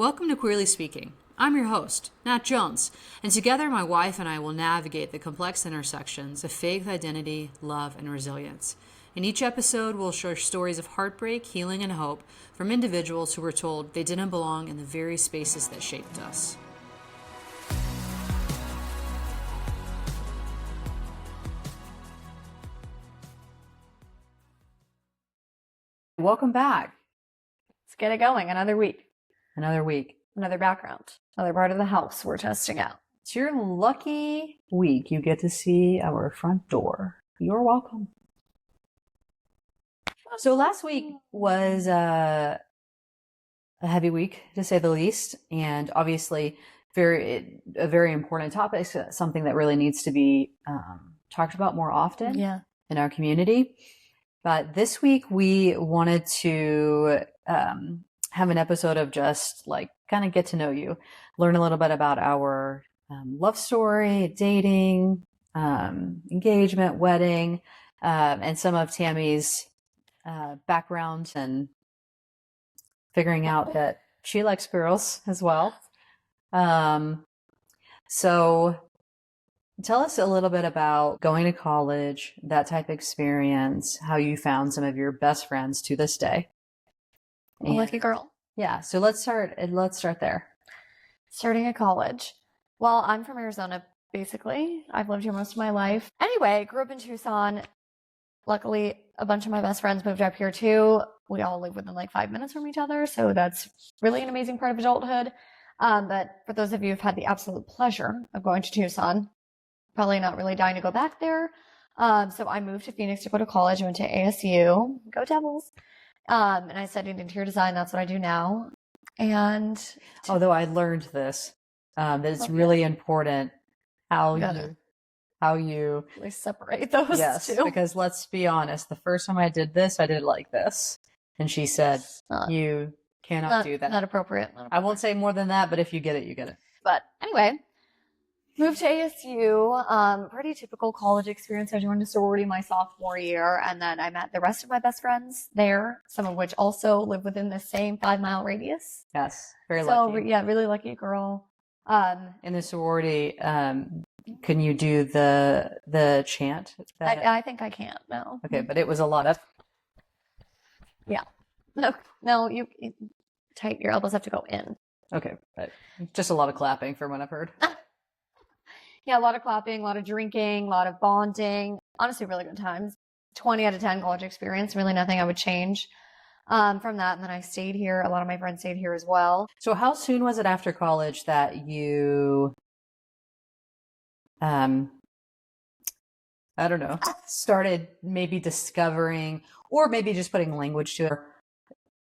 Welcome to Queerly Speaking. I'm your host, Nat Jones, and together my wife and I will navigate the complex intersections of faith, identity, love, and resilience. In each episode, we'll share stories of heartbreak, healing, and hope from individuals who were told they didn't belong in the very spaces that shaped us. Welcome back. Let's get it going. Another week. Another background. Another part of the house we're testing out. It's your lucky week. You get to see our front door. You're welcome. So last week was a heavy week, to say the least, and obviously a very important topic, something that really needs to be talked about more often in our community. But this week we wanted to have an episode of just like kind of get to know you, learn a little bit about our love story, dating, engagement, wedding, and some of Tammy's background, and figuring out that she likes girls as well. So tell us a little bit about going to college, that type of experience, how you found some of your best friends to this day. Lucky girl. Yeah. So let's start there. Starting at college. Well, I'm from Arizona, basically. I've lived here most of my life. Anyway, grew up in Tucson. Luckily, a bunch of my best friends moved up here too. We all live within like 5 minutes from each other. So that's really an amazing part of adulthood. But for those of you who've had the absolute pleasure of going to Tucson, probably not really dying to go back there. So I moved to Phoenix to go to college. I went to ASU. Go Devils. And I studied interior design. That's what I do now. And although I learned this, that it's really important how you really separate those two. Because let's be honest, the first time I did this, I did it like this. And she said, you cannot do that. Not appropriate. I won't say more than that, but if you get it, you get it. But anyway, moved to ASU, pretty typical college experience. I joined a sorority my sophomore year, and then I met the rest of my best friends there, some of which also live within the same 5-mile radius. Yes, very lucky. So yeah, really lucky girl. In the sorority, can you do the chant? I think I can't, no. Okay, but it was a lot of... Yeah. No, you tight, your elbows have to go in. Okay, but just a lot of clapping from what I've heard. Yeah, a lot of clapping, a lot of drinking, a lot of bonding. Honestly, really good times. 20 out of 10 college experience. Really nothing I would change from that. And then I stayed here. A lot of my friends stayed here as well. So how soon was it after college that you, I don't know, started maybe discovering, or maybe just putting language to it?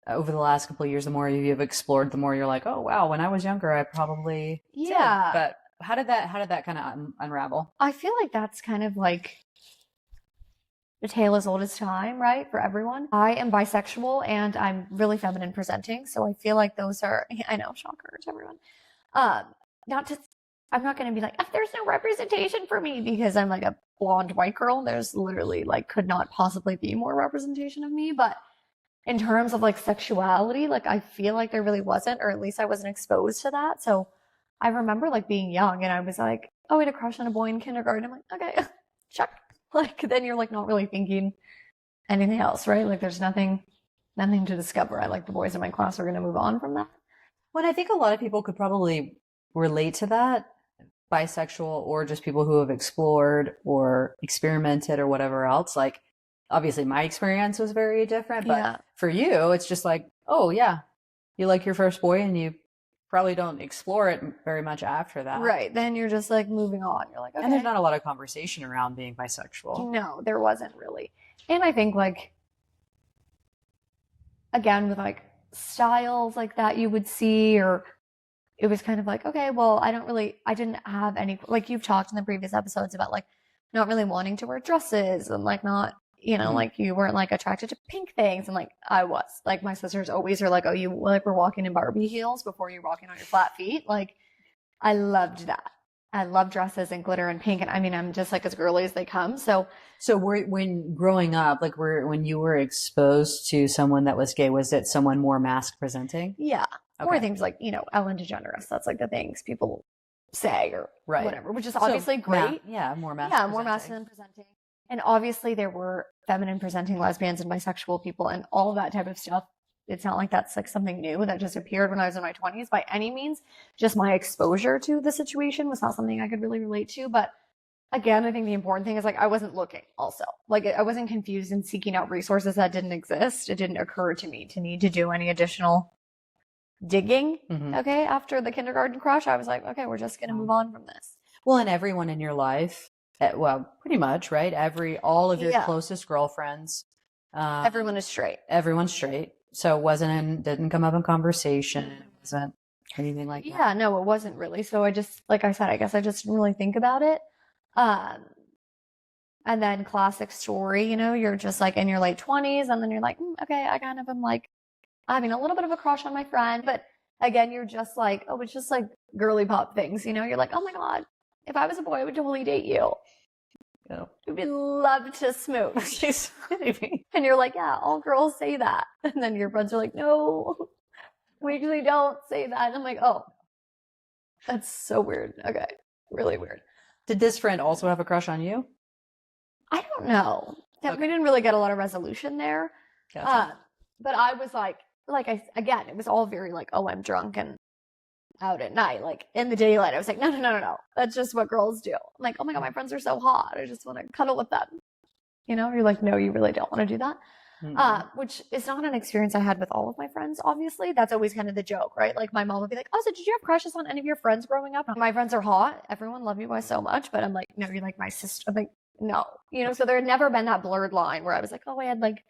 Over the last couple of years, the more you've explored, the more you're like, oh, wow, when I was younger, I probably did. But how did that kind of unravel? I feel like that's kind of like the tale as old as time, right? For everyone. I am bisexual and I'm really feminine presenting. So I feel like those are, I know, shocker to everyone. I'm not going to be like, there's no representation for me because I'm like a blonde white girl. There's literally like, could not possibly be more representation of me. But in terms of like sexuality, like I feel like there really wasn't, or at least I wasn't exposed to that. So I remember like being young and I was like, oh, I had a crush on a boy in kindergarten. I'm like, okay, check. Like then you're like not really thinking anything else, right? Like there's nothing to discover. I like the boys in my class are going to move on from that. Well, I think a lot of people could probably relate to that, bisexual or just people who have explored or experimented or whatever else. Like obviously my experience was very different, but for you, it's just like, oh yeah, you like your first boy and you probably don't explore it very much after that. Right. Then you're just like moving on. You're like, okay. And there's not a lot of conversation around being bisexual. No, there wasn't really. And I think like, again, with like styles like that you would see, or it was kind of like, okay, well, I didn't have any, like you've talked in the previous episodes about like not really wanting to wear dresses and like not, like you weren't like attracted to pink things. And like I was, like my sisters always are like, oh, you like were walking in Barbie heels before you're walking on your flat feet. Like I loved that. I love dresses and glitter and pink. And I mean, I'm just like as girly as they come. So when growing up, when you were exposed to someone that was gay, was it someone more mask presenting? Yeah. Or Okay. things like, Ellen DeGeneres. That's like the things people say or Right. whatever, which is obviously great. More masculine. Yeah, more masculine presenting. And obviously there were feminine presenting lesbians and bisexual people and all of that type of stuff. It's not like that's like something new that just appeared when I was in my 20s by any means. Just my exposure to the situation was not something I could really relate to. But again, I think the important thing is like I wasn't looking also. Like I wasn't confused and seeking out resources that didn't exist. It didn't occur to me to need to do any additional digging. Okay, after the kindergarten crush, I was like, okay, we're just going to move on from this. Well, and everyone in your life, well, pretty much, right? All of your closest girlfriends. Everyone is straight. Everyone's straight. So it didn't come up in conversation. It wasn't anything like that. Yeah, no, it wasn't really. So I just, like I said, I guess I just didn't really think about it. And then classic story, you're just like in your late 20s and then you're like, okay, I kind of am like having a little bit of a crush on my friend. But again, you're just like, oh, it's just like girly pop things, you're like, oh my God, if I was a boy, I would totally date you. We'd love to smooch. And you're like, yeah, all girls say that. And then your friends are like, no, we usually don't say that. And I'm like, oh, that's so weird. Okay, really weird. Did this friend also have a crush on you? I don't know. We didn't really get a lot of resolution there. Gotcha. But I was again, it was all very like, oh, I'm drunk and out at night, like in the daylight. I was like, no. That's just what girls do. I'm like, oh my God, my friends are so hot. I just want to cuddle with them. You're like, no, you really don't want to do that. Which is not an experience I had with all of my friends, obviously. That's always kind of the joke, right? Like my mom would be like, oh, so did you have crushes on any of your friends growing up? My friends are hot. Everyone love you by so much. But I'm like, no, you're like my sister. I'm like, no. So there had never been that blurred line where I was like, oh, I had like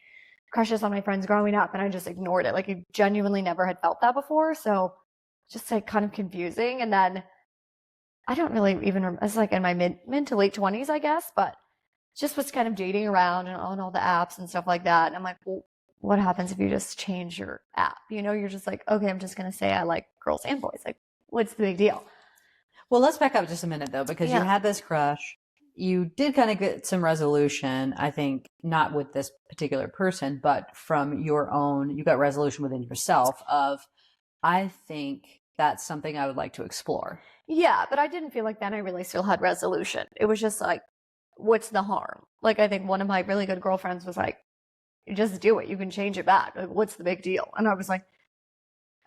crushes on my friends growing up and I just ignored it. Like I genuinely never had felt that before. So just like kind of confusing. And then I don't really even remember. It's like in my mid to late 20s, I guess, but just was kind of dating around and on all the apps and stuff like that. And I'm like, well, what happens if you just change your app? You're just like, okay, I'm just going to say I like girls and boys. Like, what's the big deal? Well, let's back up just a minute though, because you had this crush. You did kind of get some resolution, I think, not with this particular person, but from your own, you got resolution within yourself of, I think that's something I would like to explore. Yeah, but I didn't feel like then I really still had resolution. It was just like, what's the harm? Like, I think one of my really good girlfriends was like, just do it. You can change it back. Like, what's the big deal? And I was like,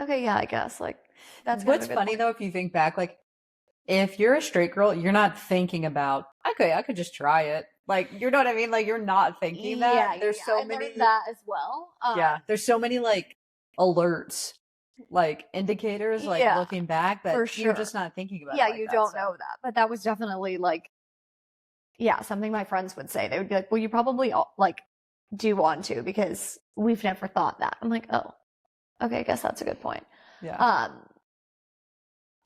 okay, yeah, I guess. Like, that's what's funny though, if you think back, like, if you're a straight girl, you're not thinking about, okay, I could just try it. Like, you know what I mean? Like, you're not thinking that. Yeah, there's so many that as well. There's so many like alerts, like indicators, like looking back that you're just not thinking about. Yeah, you don't know that. But that was definitely like, something my friends would say. They would be like, well, you probably like do want to because we've never thought that. I'm like, oh, okay, I guess that's a good point. Yeah.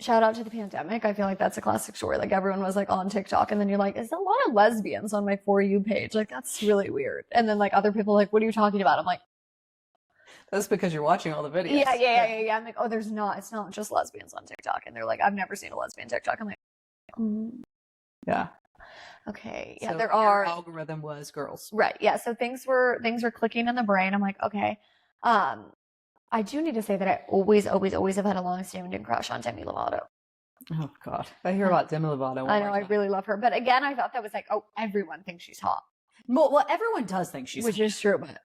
Shout out to the pandemic. I feel like that's a classic story. Like everyone was like on TikTok and then you're like, is a lot of lesbians on my For You page? Like that's really weird. And then like other people are like, what are you talking about? I'm like, that's because you're watching all the videos. Yeah. I'm like, oh, it's not just lesbians on TikTok. And they're like, I've never seen a lesbian TikTok. I'm like, yeah. Okay. Yeah, so there are. Your algorithm was girls. Right. Yeah. So things were clicking in the brain. I'm like, okay. I do need to say that I always have had a long-standing crush on Demi Lovato. Oh God, I hear about Demi Lovato. I know, I really love her, but again, I thought that was like, oh, everyone thinks she's hot. Well, everyone does think she's which hot. is true, but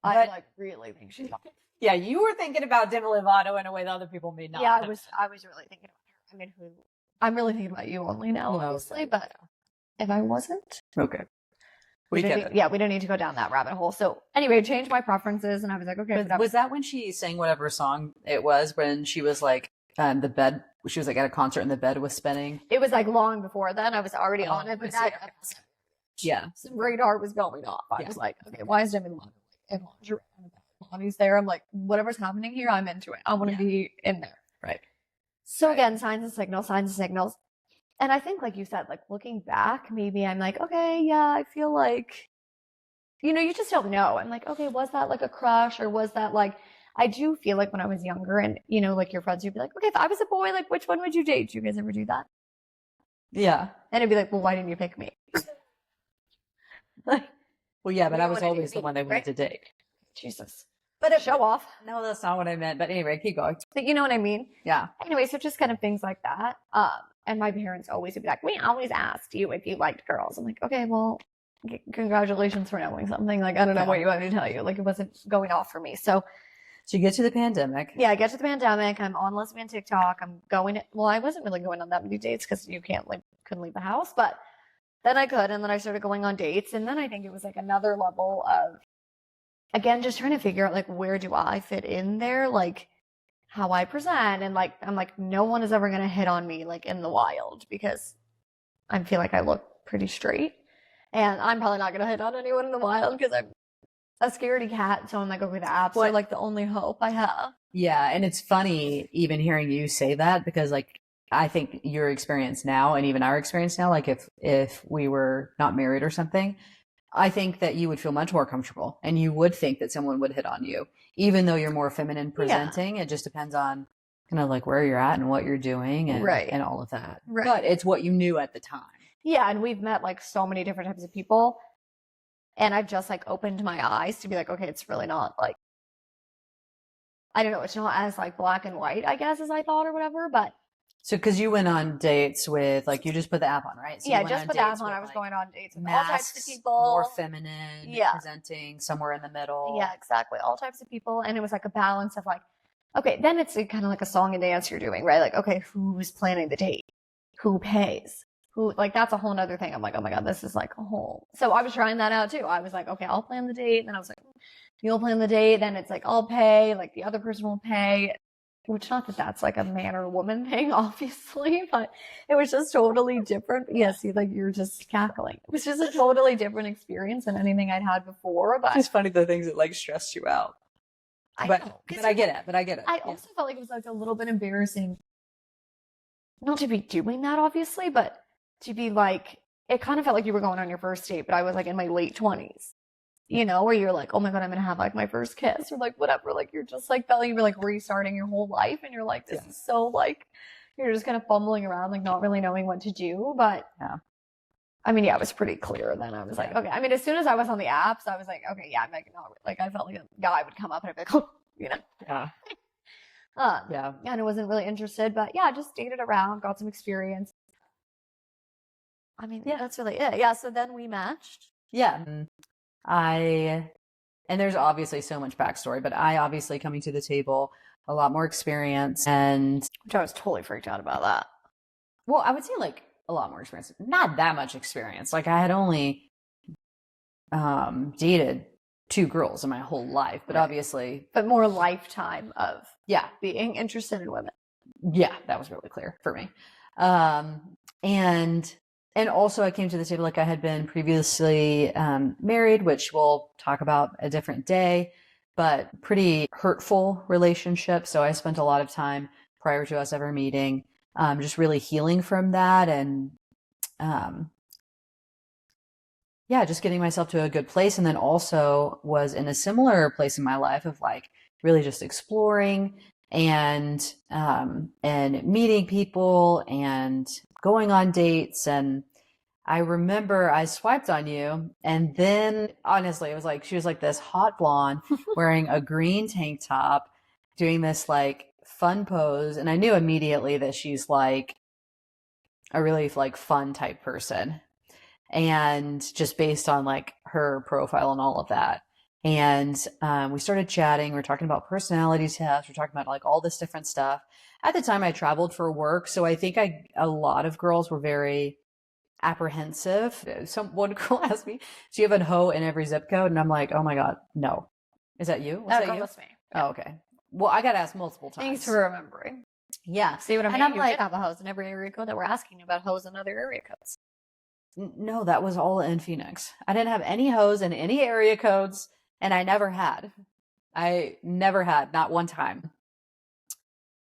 I like really think she's hot. Yeah, you were thinking about Demi Lovato in a way that other people may not. Yeah, I was really thinking about her. I mean, I'm really thinking about you only now, obviously, but if I wasn't, okay. We don't need to go down that rabbit hole. So anyway, changed my preferences, and I was like, okay. Was that when she sang whatever song it was? When she was like, the bed. She was like at a concert and the bed was spinning. It was like long before then. I was already on it, but some radar was going off. I was like, okay, why is Demi Lovato in lingerie? Bonnie's there. I'm like, whatever's happening here, I'm into it. I want to be in there. Right. So again, signs and signals. And I think, like you said, like looking back, maybe I'm like, okay, yeah, I feel like, you just don't know. I'm like, okay, was that like a crush or was that like, I do feel like when I was younger and, like your friends would be like, okay, if I was a boy, like which one would you date? Do you guys ever do that? Yeah. And it'd be like, well, why didn't you pick me? Like, well, yeah, but I was always the one they wanted to date. Jesus. but it show off. No, that's not what I meant. But anyway, keep going. But you know what I mean? Yeah. Anyway, so just kind of things like that. And my parents always would be like, we always asked you if you liked girls. I'm like, okay, well, congratulations for knowing something. Like, I don't know what you want me to tell you. Like, it wasn't going off for me. So you get to the pandemic. Yeah, I get to the pandemic. I'm on lesbian TikTok. I'm going, well, I wasn't really going on that many dates because you couldn't leave the house, but then I could. And then I started going on dates. And then I think it was like another level of, again, just trying to figure out like, where do I fit in there? Like, how I present. And like, I'm like, no one is ever going to hit on me like in the wild because I feel like I look pretty straight. And I'm probably not going to hit on anyone in the wild because I'm a scaredy cat. So I'm like, okay, the apps are like the only hope I have. Yeah. And it's funny even hearing you say that because like, I think your experience now and even our experience now, like if we were not married or something, I think that you would feel much more comfortable and you would think that someone would hit on you, even though you're more feminine presenting. Yeah. It just depends on kind of like where you're at and what you're doing and, and all of that. Right. But it's what you knew at the time. Yeah. And we've met like so many different types of people. And I've just like opened my eyes to be like, okay, it's really not like, I don't know, it's not as like black and white, I guess, as I thought or whatever. But so, because you went on dates with, like, you just put the app on, right? So yeah, just put the app on. I was like, going on dates with all types of people. More feminine, presenting, somewhere in the middle. Yeah, exactly. All types of people. And it was like a balance of like, okay, then it's kind of like a song and dance you're doing, right? Like, okay, who's planning the date? Who pays? Who, like, that's a whole nother thing. I'm like, oh my God, this is like a whole. So I was trying that out too. I was like, okay, I'll plan the date. And then I was like, you'll plan the date. Then it's like, I'll pay. Like, the other person will pay. Which, not that that's like a man or woman thing, obviously, but it was just totally different. Yes, you're just cackling. It was just a totally different experience than anything I'd had before. But it's funny the things that like stressed you out. But I get it. I also felt like it was like a little bit embarrassing, not to be doing that, obviously, but to be like, it kind of felt like you were going on your first date, but I was like in my late 20s. You know, where you're like, oh my God, I'm going to have like my first kiss or like whatever. Like you're just like feeling you're like restarting your whole life. And you're like, this is so like, you're just kind of fumbling around, like not really knowing what to do. But I mean, it was pretty clear then. I was like, okay. I mean, as soon as I was on the apps, I was like, okay, yeah, I'm like, not like, I felt like a guy would come up and I'd be like, oh, you know? Yeah. And I wasn't really interested, but yeah, just dated around, got some experience. I mean, that's really it. Yeah. So then we matched. Yeah. And there's obviously so much backstory, but I obviously coming to the table, a lot more experience and. Which I was totally freaked out about that. Well, I would say like a lot more experience, not that much experience. Like I had only, dated 2 girls in my whole life, but obviously. But more lifetime of being interested in women. Yeah, that was really clear for me. And also I came to the table like I had been previously married, which we'll talk about a different day, but pretty hurtful relationship. So I spent a lot of time prior to us ever meeting, just really healing from that and just getting myself to a good place. And then also was in a similar place in my life of like really just exploring and meeting people and going on dates. And I remember I swiped on you and then honestly, it was like, she was like this hot blonde wearing a green tank top, doing this like fun pose. And I knew immediately that she's like a really like fun type person. And just based on like her profile and all of that. And we started chatting. We're talking about personality tests. We're talking about like all this different stuff. At the time I traveled for work. So I think a lot of girls were very apprehensive. One girl asked me, do you have a hoe in every zip code? And I'm like, oh my God, no. Is that you? Was that you? Was me. Oh, okay. Well, I got asked multiple times. Thanks for remembering. Yeah. See what I mean? And I'm like, have a hose in every area code that we're asking about hoes in other area codes. No, that was all in Phoenix. I didn't have any hoes in any area codes, and I never had. Not one time.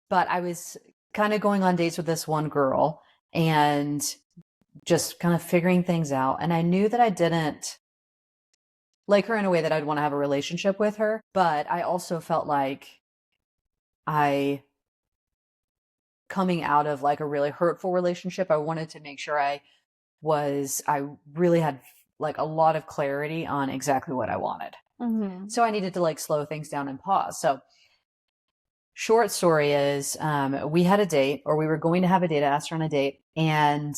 But I was kind of going on dates with this one girl and just kind of figuring things out. And I knew that I didn't like her in a way that I'd want to have a relationship with her. But I also felt like coming out of like a really hurtful relationship, I wanted to make sure I really had like a lot of clarity on exactly what I wanted. Mm-hmm. So I needed to like slow things down and pause. So short story is, we had a date, or we were going to have a date. I asked her on a date, and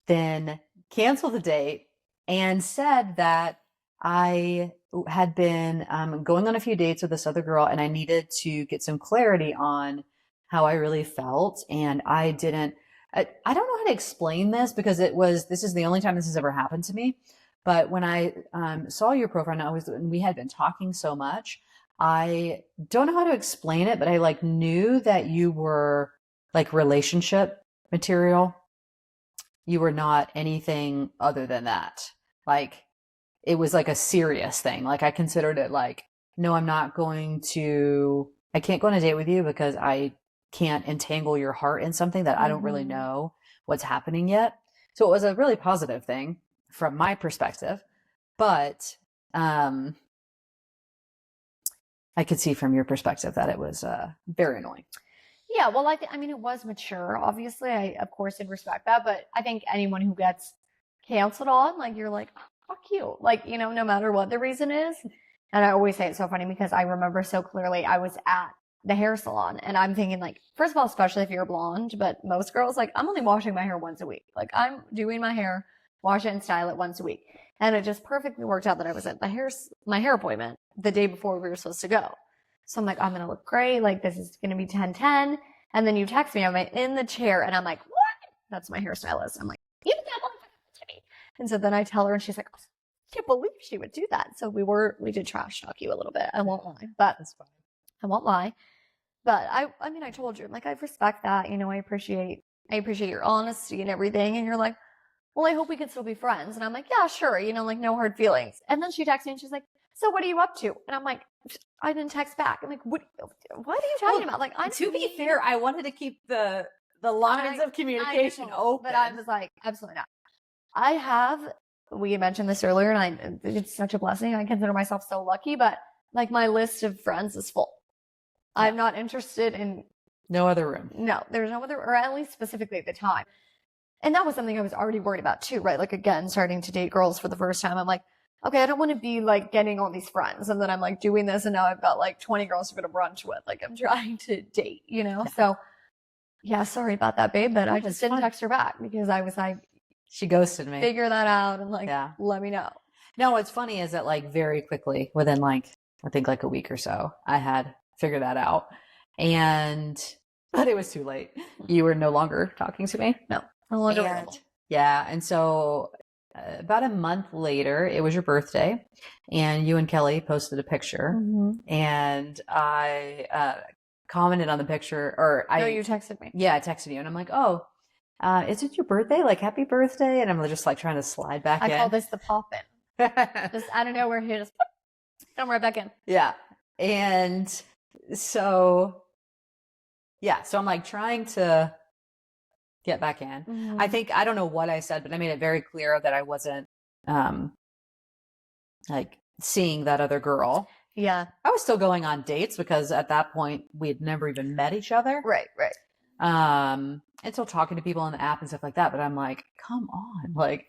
then canceled the date and said that I had been going on a few dates with this other girl, and I needed to get some clarity on how I really felt. And I didn't, I don't know how to explain this, because this is the only time this has ever happened to me. But when I saw your profile, and we had been talking so much, I don't know how to explain it, but I like knew that you were like relationship material. You were not anything other than that. Like, it was like a serious thing. Like, I considered it like, no, I can't go on a date with you because I can't entangle your heart in something that I don't really know what's happening yet. So it was a really positive thing from my perspective. But I could see from your perspective that it was very annoying. Yeah, well, I mean, it was mature. Obviously, I of course did respect that, but I think anyone who gets canceled on, like, you're like, oh, fuck you, like, you know, no matter what the reason is. And I always say it's so funny because I remember so clearly I was at the hair salon, and I'm thinking, like, first of all, especially if you're blonde, but most girls, like, I'm only washing my hair once a week. Like, I'm doing my hair, wash it and style it once a week. And it just perfectly worked out that I was at my hair appointment the day before we were supposed to go. So I'm like, I'm going to look great. Like, this is going to be 10-10. And then you text me, I'm in the chair, and I'm like, what? That's my hairstylist. I'm like, you can't believe that to me. And so then I tell her, and she's like, oh, I can't believe she would do that. So we did trash talk you a little bit. I won't lie, but That's fine. I won't lie. But I mean, I told you, like, I respect that. You know, I appreciate your honesty and everything. And you're like, well, I hope we can still be friends. And I'm like, yeah, sure. You know, like, no hard feelings. And then she texts me, and she's like, so what are you up to? And I'm like, I didn't text back. I'm like, what are you talking about? Like, to be fair, I wanted to keep the lines of communication open. But I was like, absolutely not. We mentioned this earlier, and it's such a blessing. I consider myself so lucky, but like, my list of friends is full. Yeah. I'm not interested in no other room. No, there's no other, or at least specifically at the time. And that was something I was already worried about too, right? Like, again, starting to date girls for the first time, I'm like, okay, I don't want to be like getting all these friends, and then I'm like doing this, and now I've got like 20 girls to go to brunch with. Like, I'm trying to date, you know? Yeah. So yeah, sorry about that, babe, but I just didn't text her back because I was like, she ghosted me. Figure that out and like, let me know. No, what's funny is that like very quickly, within like, I think like a week or so, I had figured that out. But it was too late. You were no longer talking to me. No longer available. Yeah. And so about a month later, it was your birthday, and you and Kelly posted a picture, and I commented on the picture, or No, you texted me. Yeah, I texted you, and I'm like, oh, is it your birthday? Like, happy birthday. And I'm just like trying to slide back in. I call this the pop-in. Just out of nowhere, he just come right back in. Yeah. And so, yeah. So I'm like trying to get back in. I don't know what I said, but I made it very clear that I wasn't like seeing that other girl. Yeah. I was still going on dates because at that point we had never even met each other. Right. And still talking to people on the app and stuff like that. But I'm like, come on. Like,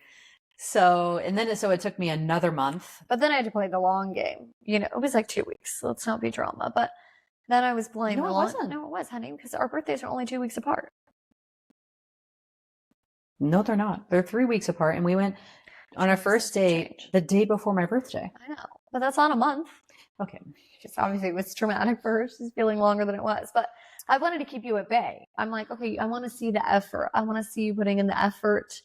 so it took me another month. But then I had to play the long game. You know, it was like 2 weeks. So let's not be drama. But then I was playing No, it wasn't. No, it was, honey, because our birthdays are only 2 weeks apart. No, they're not. They're 3 weeks apart. And we went on our first date the day before my birthday. I know. But that's not a month. Okay. Just obviously it was traumatic for her. She's feeling longer than it was. But I wanted to keep you at bay. I'm like, okay, I want to see the effort. I want to see you putting in the effort.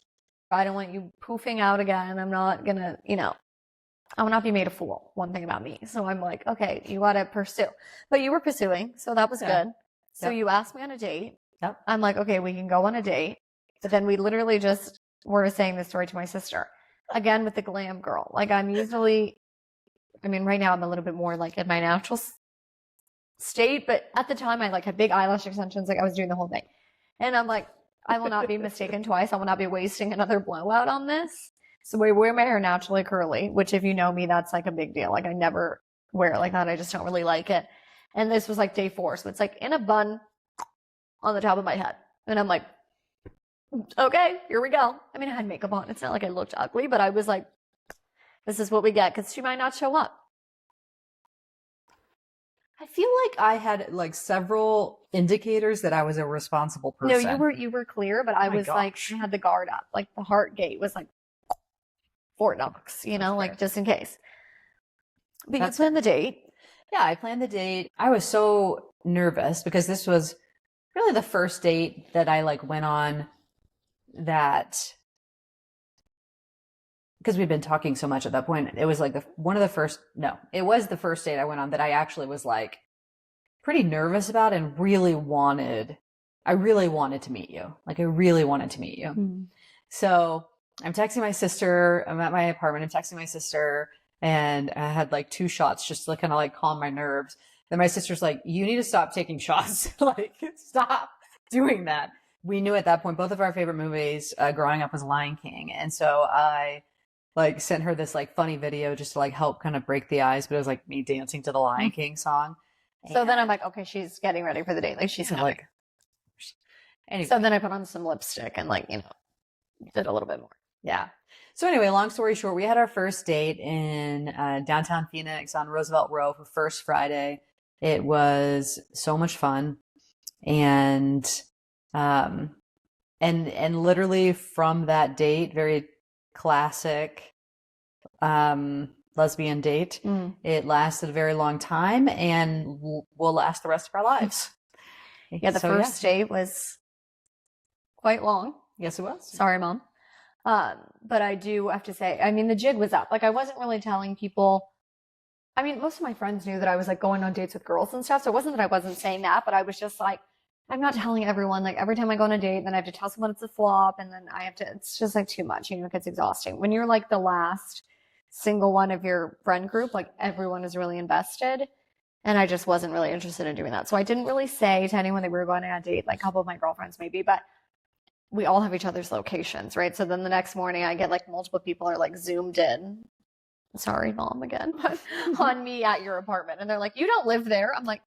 I don't want you poofing out again. I'm not going to, I will not be made a fool. One thing about me. So I'm like, okay, you got to pursue. But you were pursuing. So that was good. So you asked me on a date. Yep. I'm like, okay, we can go on a date. But then we literally just were saying this story to my sister. Again, with the glam girl. Like, I'm usually, right now I'm a little bit more like in my natural state. But at the time I like had big eyelash extensions. Like, I was doing the whole thing. And I'm like, I will not be mistaken twice. I will not be wasting another blowout on this. So I wear my hair naturally curly, which if you know me, that's like a big deal. Like, I never wear it like that. I just don't really like it. And this was like day 4. So it's like in a bun on the top of my head. And I'm like, okay, here we go. I had makeup on. It's not like I looked ugly, but I was like, this is what we get because she might not show up. I feel like I had like several indicators that I was a responsible No, person. you were clear, but Oh I my was like, gosh. I had the guard up. Like the heart gate was like Fort Knox, That's like fair. just in case. But you That's fair. planned the date. Yeah, I planned the date. I was so nervous because this was really the first date that I like went on that because we'd been talking so much at that point. It was like one of the first, no, it was the first date I went on that I actually was like pretty nervous about and I really wanted to meet you. Like I really wanted to meet you. Hmm. So I'm texting my sister. I'm at my apartment. I'm texting my sister and I had like 2 shots just to kind of like calm my nerves. Then my sister's like, you need to stop taking shots. Like, stop doing that. We knew at that point both of our favorite movies growing up was Lion King. And so I like sent her this like funny video just to like help kind of break the ice, but it was like me dancing to the Lion King song. So then I'm And like, okay, she's getting ready for the date. Like she's coming. like, anyway, So then I put on some lipstick and like, did a little bit more. yeah. So anyway, long story short, we had our first date in downtown Phoenix on Roosevelt Row for First Friday. It was so much fun, and um, and literally from that date, very classic lesbian date. Mm. It lasted a very long time, and will last the rest of our lives. Yeah, the first date was quite long. Yes, it was. Sorry, Mom. But I do have to say, I mean, the jig was up. Like, I wasn't really telling people. I mean, most of my friends knew that I was like going on dates with girls and stuff. So it wasn't that I wasn't saying that, but I was just like, I'm not telling everyone. Like, every time I go on a date, then I have to tell someone it's a flop. And then it's just like too much. It gets exhausting. When you're like the last single one of your friend group, like everyone is really invested. And I just wasn't really interested in doing that. So I didn't really say to anyone that we were going on a date, like a couple of my girlfriends maybe, but we all have each other's locations, right? So then the next morning I get like multiple people are like zoomed in. Sorry, Mom, again, but on me at your apartment. And they're like, you don't live there. I'm like,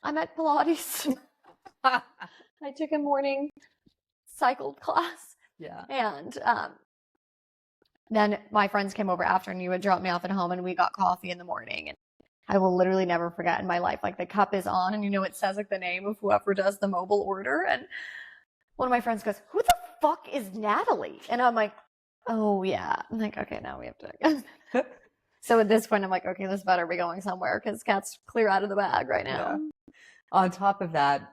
I'm at Pilates. I took a morning cycled class. Yeah. And then my friends came over after and you would drop me off at home and we got coffee in the morning. And I will literally never forget in my life, like the cup is on and it says like the name of whoever does the mobile order. And one of my friends goes, who the fuck is Natalie? And I'm like, oh yeah. I'm like, okay, now we have to. So at this point, I'm like, okay, this better be going somewhere because Kat's clear out of the bag right now. Yeah. On top of that,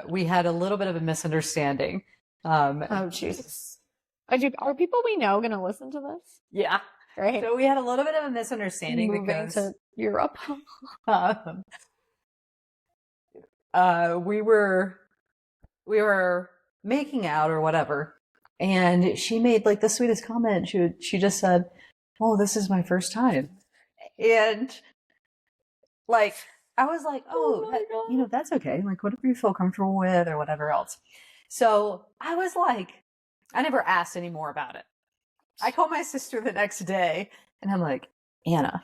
we had a little bit of a misunderstanding. Oh, Jesus. Are people we know going to listen to this? Yeah. Right. So we had a little bit of a misunderstanding Moving to Europe. We were making out or whatever, and she made like the sweetest comment. She just said, "Oh, this is my first time," and like I was like, "Oh, that's okay. Like whatever you feel comfortable with or whatever else." So I was like, I never asked any more about it. I called my sister the next day, and I'm like, Anna,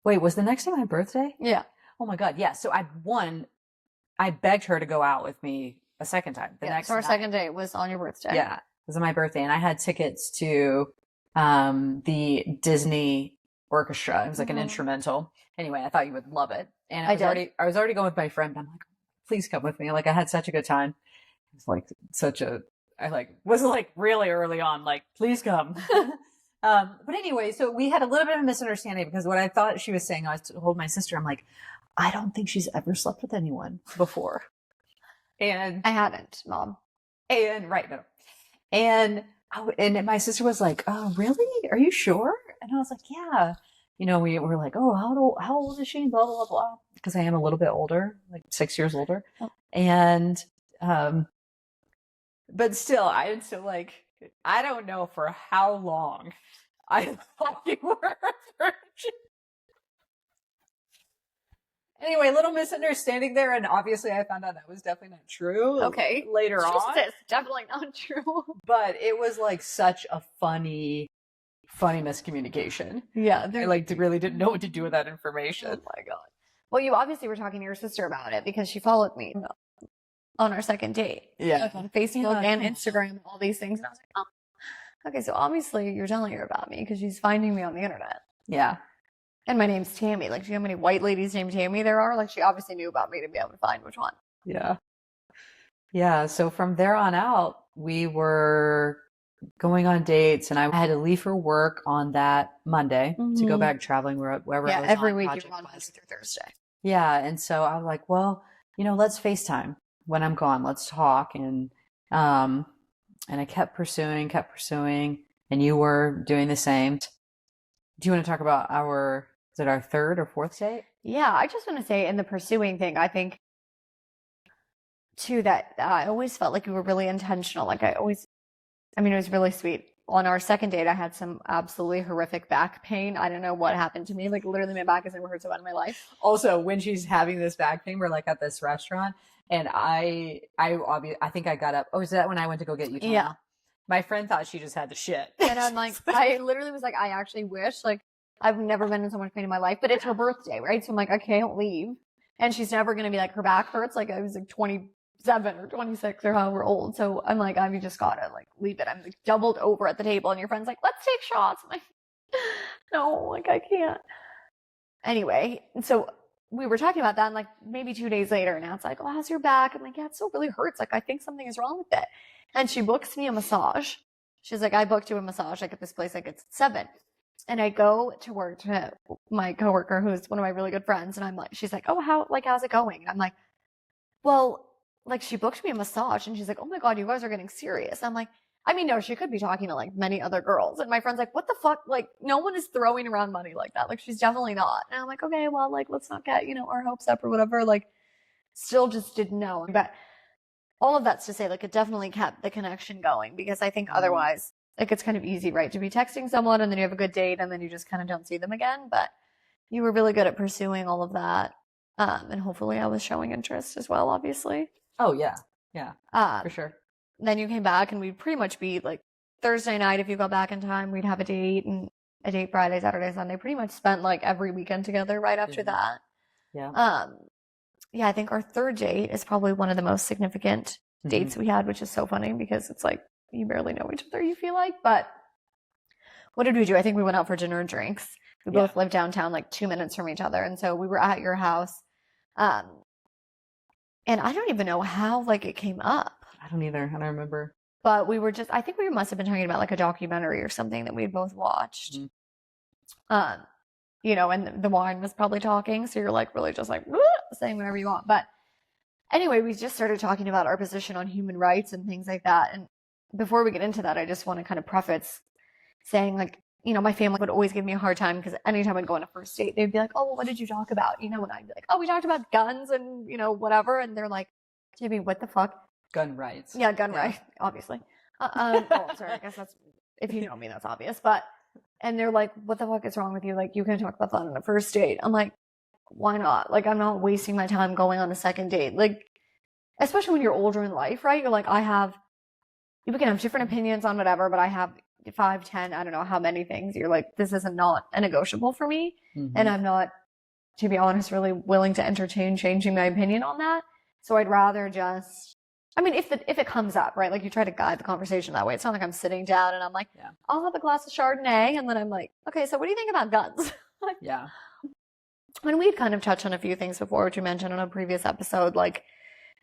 wait, was the next day my birthday? Yeah. Oh my God, yeah. So I begged her to go out with me a second time. So our second date was on your birthday. Yeah, it was on my birthday, and I had tickets to the Disney orchestra. It was like an instrumental. Anyway, I thought you would love it, and I was already going with my friend. I'm like, please come with me. Like I had such a good time. It was like I was like really early on, like, please come. But anyway, so we had a little bit of a misunderstanding because what I thought she was saying, I told my sister, I'm like, I don't think she's ever slept with anyone before. And I hadn't, Mom. And right, no. And my sister was like, oh, really? Are you sure? And I was like, yeah. We were like, oh, how old is she? Blah, blah, blah. Because I am a little bit older, like 6 years older. Oh. And, but still, I'm still like, I don't know for how long I thought you were a virgin. Anyway, little misunderstanding there, and obviously I found out that was definitely not true. Okay. Later on. Definitely not true. But it was like such a funny miscommunication. Yeah. I really didn't know what to do with that information. Oh my God. Well, you obviously were talking to your sister about it because she followed me on our second date. Yeah. Like on Facebook and Instagram and all these things. And I was like, oh, okay, so obviously you're telling her about me because she's finding me on the internet. Yeah. And my name's Tammy. Like, do you know how many white ladies named Tammy there are? Like, she obviously knew about me to be able to find which one. Yeah. Yeah. So from there on out, we were going on dates, and I had to leave for work on that Monday to go back traveling wherever I Yeah, was every on week you were project on Monday wise. through Thursday. Yeah. And so I was like, well, let's FaceTime when I'm gone. Let's talk. Um, and I kept pursuing, and you were doing the same. Do you want to talk about is it our third or fourth date? Yeah, I just want to say in the pursuing thing, I think too that I always felt like you were really intentional. Like I mean, it was really sweet. On our second date, I had some absolutely horrific back pain. I don't know what happened to me. Like literally, my back has never hurt so bad in my life. Also, when she's having this back pain, we're like at this restaurant, and I think I got up. Oh, is that when I went to go get you? Yeah. My friend thought she just had the shit. And I'm like, I literally was like, I actually wish, like, I've never been in so much pain in my life, but it's her birthday, right? So I'm like, I can't leave. And she's never going to be like, her back hurts. Like, I was like 27 or 26 or however old. So I'm like, I just gotta like leave it. I'm like doubled over at the table, and your friend's like, let's take shots. I'm like, no, like, I can't. Anyway, so we were talking about that, and like maybe 2 days later, now it's like, oh, how's your back? I'm like, yeah, it still really hurts. Like, I think something is wrong with it. And she books me a massage. She's like, I booked you a massage, like at this place, like it's 7. And I go to work to my coworker, who's one of my really good friends, and I'm like, she's like, oh, how's it going? And I'm like, well, like she booked me a massage, and she's like, oh my God, you guys are getting serious. I'm like, I mean, no, she could be talking to like many other girls. And my friend's like, what the fuck? Like, no one is throwing around money like that. Like, she's definitely not. And I'm like, okay, well, like, let's not get, our hopes up or whatever. Like, still just didn't know. But all of that's to say, like, it definitely kept the connection going, because I think otherwise, like, it's kind of easy, right? To be texting someone and then you have a good date and then you just kind of don't see them again. But you were really good at pursuing all of that. And hopefully I was showing interest as well, obviously. Oh, yeah. Yeah, for sure. Then you came back, and we'd pretty much be like Thursday night, if you go back in time, we'd have a date, and a date Friday, Saturday, Sunday. Pretty much spent like every weekend together right after that. Yeah. Yeah, I think our third date is probably one of the most significant dates we had, which is so funny because it's like you barely know each other, you feel like. But what did we do? I think we went out for dinner and drinks. We both lived downtown, like 2 minutes from each other. And so we were at your house. And I don't even know how like it came up. I don't either. I don't remember. But we were I think we must have been talking about like a documentary or something that we had both watched. And the wine was probably talking. So you're like really just like saying whatever you want. But anyway, we just started talking about our position on human rights and things like that. And before we get into that, I just want to kind of preface saying like, my family would always give me a hard time because anytime I'd go on a first date, they'd be like, oh, well, what did you talk about? And I'd be like, oh, we talked about guns and, whatever. And they're like, Jimmy, what the fuck? Gun rights. Yeah, gun rights, obviously. Oh, sorry, I guess that's, if you know me, that's obvious. But, and they're like, what the fuck is wrong with you? Like, you can talk about that on a first date. I'm like, why not? Like, I'm not wasting my time going on a second date. Like, especially when you're older in life, right? You're like, we can have different opinions on whatever, but I have 5, 10, I don't know how many things. You're like, this is not a negotiable for me. And I'm not, to be honest, really willing to entertain changing my opinion on that. So I'd rather just, I mean, if it comes up, right? Like you try to guide the conversation that way. It's not like I'm sitting down and I'm like, I'll have a glass of Chardonnay. And then I'm like, okay, so what do you think about guns? Yeah. And we'd kind of touched on a few things before, which we mentioned on a previous episode. Like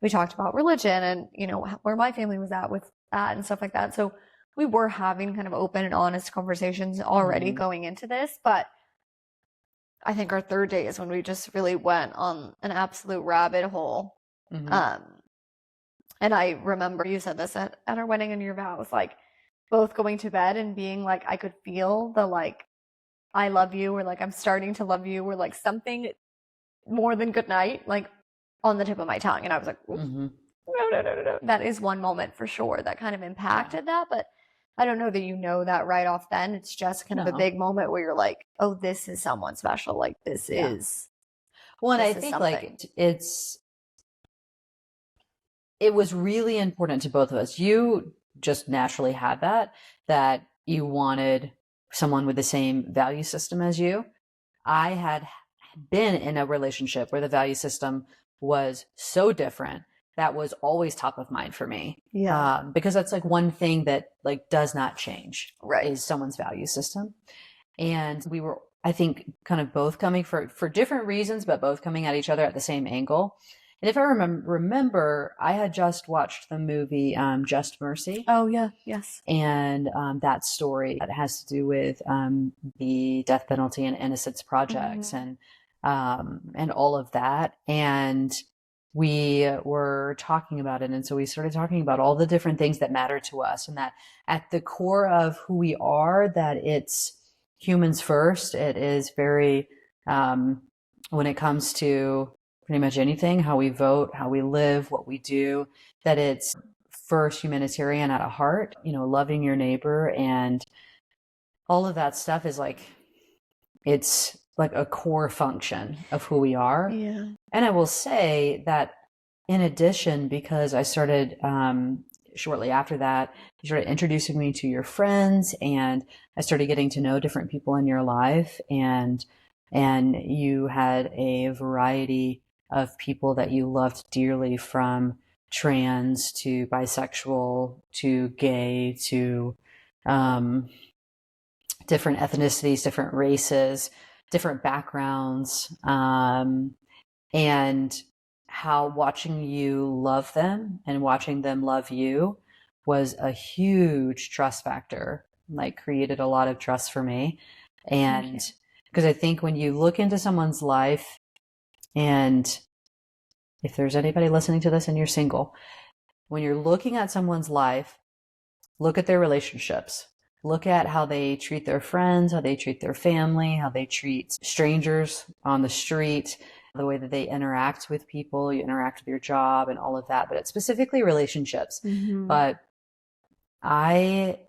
we talked about religion and, where my family was at with that and stuff like that. So we were having kind of open and honest conversations already going into this, but I think our third date is when we just really went on an absolute rabbit hole. And I remember you said this at our wedding and your vows, like both going to bed and being like, I could feel the like, I love you, or like, I'm starting to love you, or like something more than good night, like on the tip of my tongue. And I was like, no. That is one moment for sure that kind of impacted that. But I don't know that you know that right off then. It's just kind of a big moment where you're like, oh, this is someone special. Like this is. Well, and I think like it was really important to both of us. You just naturally had that you wanted someone with the same value system as you. I had been in a relationship where the value system was so different. That was always top of mind for me. Yeah. Because that's like one thing that like does not change, right? Is someone's value system. And we were I think kind of both coming for different reasons, but both coming at each other at the same angle. And if I remember, I had just watched the movie Just Mercy. Oh, yeah. Yes. And that story that has to do with the death penalty and innocence projects and all of that. And we were talking about it. And so we started talking about all the different things that matter to us, and that at the core of who we are, that it's humans first. It is very, when it comes to pretty much anything, how we vote, how we live, what we do, that it's first humanitarian at a heart, loving your neighbor, and all of that stuff is like, it's like a core function of who we are. Yeah. And I will say that in addition, because I started, shortly after that, you started introducing me to your friends, and I started getting to know different people in your life, and you had a variety of people that you loved dearly, from trans to bisexual to gay to different ethnicities, different races, different backgrounds, and how watching you love them and watching them love you was a huge trust factor, like created a lot of trust for me. And because I think when you look into someone's life, and if there's anybody listening to this and you're single, when you're looking at someone's life, look at their relationships. Look at how they treat their friends, how they treat their family, how they treat strangers on the street, the way that they interact with people, you interact with your job and all of that, but it's specifically relationships. But I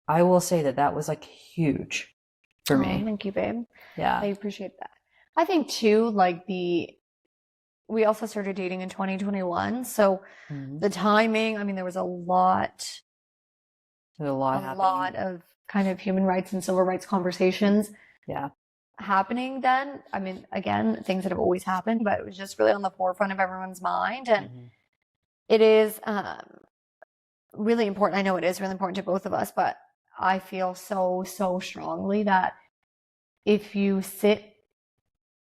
will say that was like huge for me. Thank you, babe. Yeah. I appreciate that. I think too, like we also started dating in 2021. So the timing, I mean, there was a lot of kind of human rights and civil rights conversations happening then. I mean, again, things that have always happened, but it was just really on the forefront of everyone's mind. And it is really important. I know it is really important to both of us, but I feel so strongly that if you sit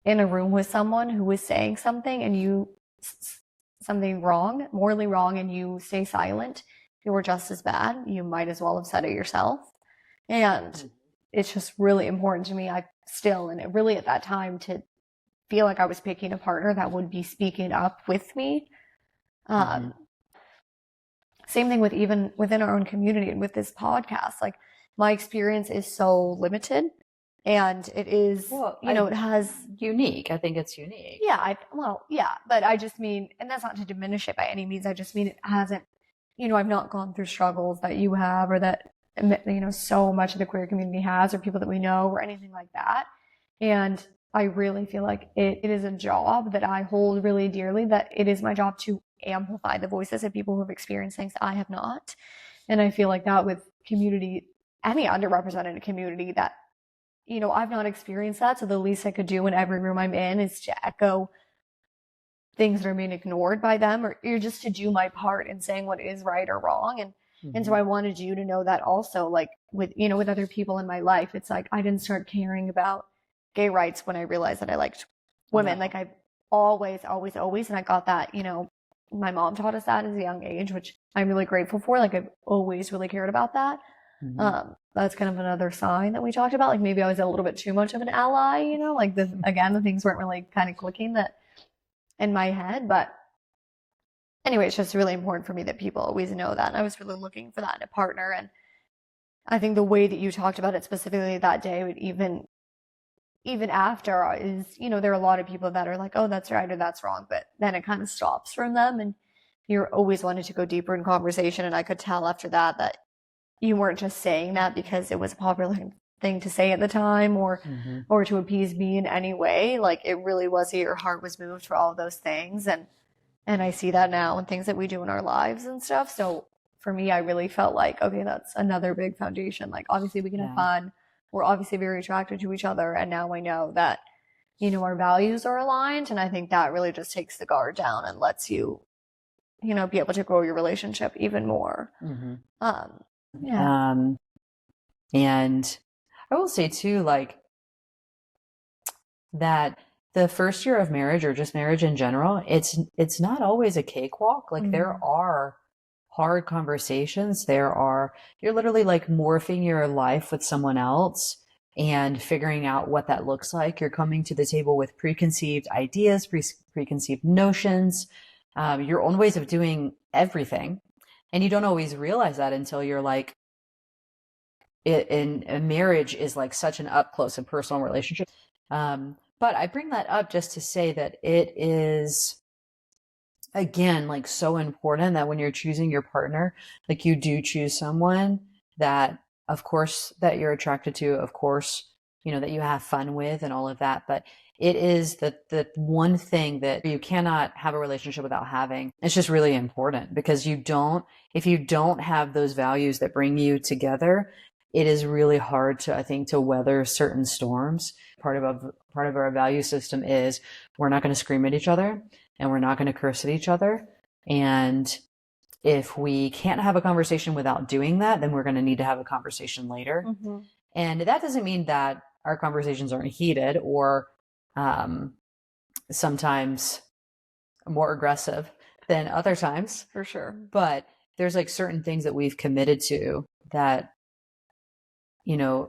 in a room with someone who is saying something and something wrong, morally wrong, and you stay silent, you were just as bad. You might as well have said it yourself. And it's just really important to me. And really at that time, to feel like I was picking a partner that would be speaking up with me. Same thing with even within our own community and with this podcast. Like, my experience is so limited, and it is, it has unique. I think it's unique. Yeah. But I just mean, and that's not to diminish it by any means. I just mean it hasn't, I've not gone through struggles that you have, or that, so much of the queer community has, or people that we know, or anything like that. And I really feel like it is a job that I hold really dearly, that it is my job to amplify the voices of people who have experienced things I have not. And I feel like that with community, any underrepresented community, that, I've not experienced that. So the least I could do in every room I'm in is to echo things that are being ignored by them, or just to do my part in saying what is right or wrong. And so I wanted you to know that also, like with other people in my life, it's like, I didn't start caring about gay rights when I realized that I liked women. Like, I've always, and I got that, my mom taught us that at a young age, which I'm really grateful for. Like, I've always really cared about that. That's kind of another sign that we talked about. Like, maybe I was a little bit too much of an ally, like the things weren't really kind of clicking that in my head. But anyway, it's just really important for me that people always know that. And I was really looking for that in a partner. And I think the way that you talked about it specifically that day, would even after, is, there are a lot of people that are like, oh, that's right, or that's wrong. But then it kind of stops from them, and you're always wanting to go deeper in conversation. And I could tell after that you weren't just saying that because it was a popular thing to say at the time, or to appease me in any way. Like, it really was that your heart was moved for all of those things. And I see that now in things that we do in our lives and stuff. So for me, I really felt like, okay, that's another big foundation. Like, obviously we can have fun. We're obviously very attracted to each other. And now I know that, our values are aligned. And I think that really just takes the guard down and lets you, be able to grow your relationship even more. And I will say too, like, that the first year of marriage or just marriage in general, it's not always a cakewalk. Like there Mm. are hard conversations. You're literally like morphing your life with someone else and figuring out what that looks like. You're coming to the table with preconceived ideas, preconceived notions, your own ways of doing everything. And you don't always realize that until you're like, in a marriage is like such an up close and personal relationship. But I bring that up just to say that it is, again, like so important that when you're choosing your partner, like you do choose someone that, of course, that you're attracted to, of course, that you have fun with and all of that. But it is the one thing that you cannot have a relationship without having. It's just really important because if you don't have those values that bring you together, it is really hard to, I think, to weather certain storms. Part of our value system is we're not going to scream at each other and we're not going to curse at each other. And if we can't have a conversation without doing that, then we're going to need to have a conversation later. Mm-hmm. And that doesn't mean that our conversations aren't heated or sometimes more aggressive than other times. For sure. But there's like certain things that we've committed to that,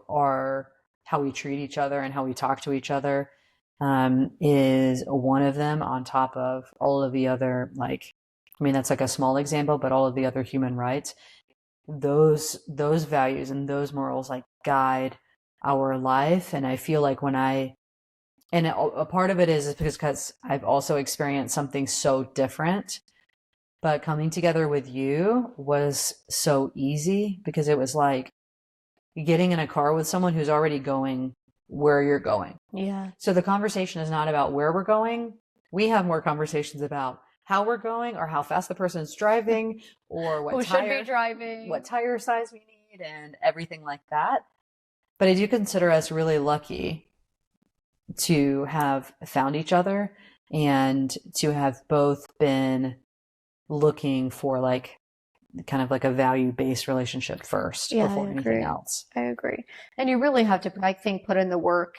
are how we treat each other and how we talk to each other, is one of them on top of all of the other, like, I mean, that's like a small example, but all of the other human rights, those values and those morals like guide our life. And I feel like and a part of it is because I've also experienced something so different, but coming together with you was so easy because it was like getting in a car with someone who's already going where you're going. Yeah. So the conversation is not about where we're going. We have more conversations about how we're going or how fast the person's driving or Who should be driving, what tire size we need and everything like that. But I do consider us really lucky to have found each other and to have both been looking for like kind of like a value-based relationship first before anything else. I agree. And you really have to, I think, put in the work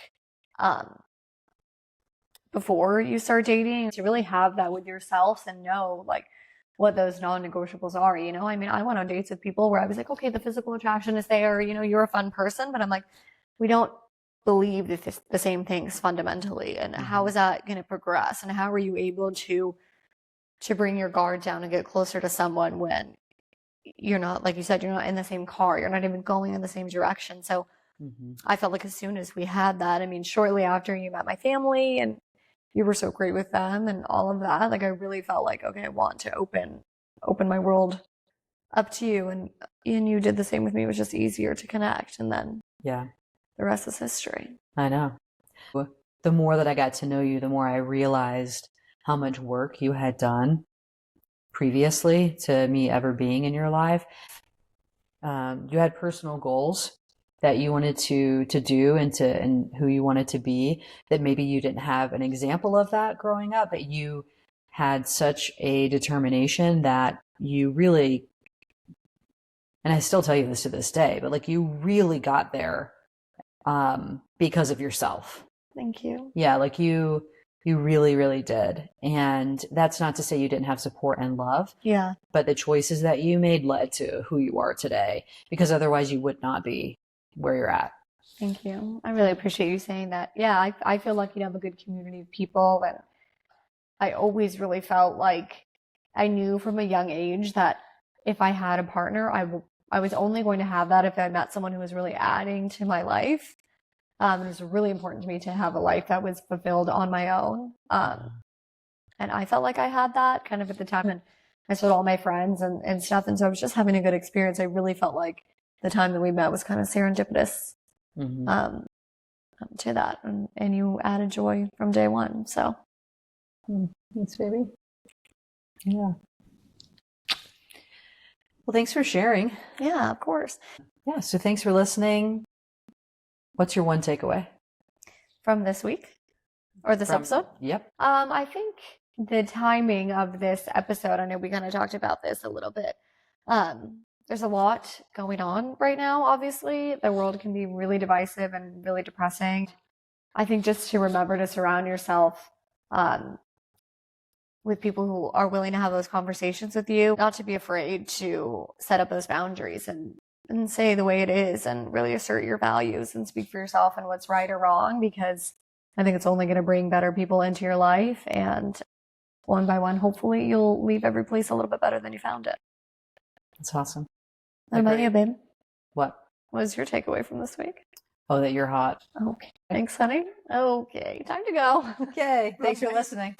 before you start dating to really have that with yourself and know like what those non-negotiables are, I mean, I went on dates with people where I was like, okay, the physical attraction is there, you're a fun person, but I'm like, we don't believe the same things fundamentally. And how is that going to progress? And how are you able to bring your guard down and get closer to someone when you're not, like you said, you're not in the same car, you're not even going in the same direction. So I felt like as soon as we had that, I mean, shortly after you met my family and you were so great with them and all of that, like I really felt like, okay, I want to open my world up to you, and you did the same with me. It was just easier to connect, and then yeah, the rest is history. I know. The more that I got to know you, the more I realized how much work you had done previously to me ever being in your life. You had personal goals that you wanted to do and who you wanted to be, that maybe you didn't have an example of that growing up, but you had such a determination that you really, and I still tell you this to this day, but like you really got there because of yourself. Thank you. Yeah, like you really, really did. And that's not to say you didn't have support and love. Yeah. But the choices that you made led to who you are today, because otherwise you would not be where you're at. Thank you. I really appreciate you saying that. Yeah, I feel lucky to have a good community of people. And I always really felt like I knew from a young age that if I had a partner, I was only going to have that if I met someone who was really adding to my life. It was really important to me to have a life that was fulfilled on my own. And I felt like I had that kind of at the time. And I told all my friends and stuff. And so I was just having a good experience. I really felt like the time that we met was kind of serendipitous to that. And you added joy from day one. So. Thanks, baby. Yeah. Well, thanks for sharing. Yeah, of course. Yeah. So thanks for listening. What's your one takeaway from this week or this episode? Yep. I think the timing of this episode, I know we kind of talked about this a little bit. There's a lot going on right now, obviously. The world can be really divisive and really depressing. I think just to remember to surround yourself with people who are willing to have those conversations with you, not to be afraid to set up those boundaries and say the way it is and really assert your values and speak for yourself and what's right or wrong, because I think it's only going to bring better people into your life. And one by one, hopefully you'll leave every place a little bit better than you found it. That's awesome. What about you, babe? What? What was your takeaway from this week? Oh, that you're hot. Okay. Thanks, honey. Okay. Time to go. Okay. Thanks for listening.